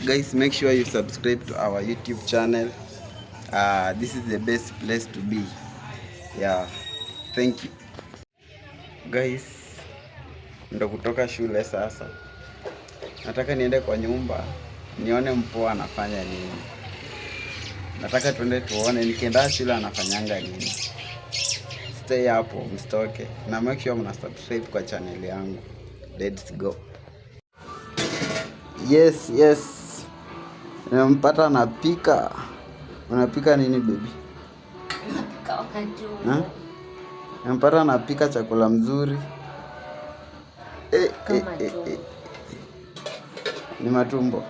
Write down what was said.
Guys, make sure you subscribe to our YouTube channel. This is the best place to be. Yeah, thank you guys. Ndo kutoka shule sasa, nataka niende kwa nyumba nione mpoa anafanya nini. Nataka tuende tuone nikienda shule anafanyanga nini. Stay hapo, msitoke, na make sure mna subscribe kwa channel yangu. Let's go. Yes. Nimempata anapika. Unapika nini baby? Napika wakati. Nimempata anapika chakula mzuri. Ni matumbo.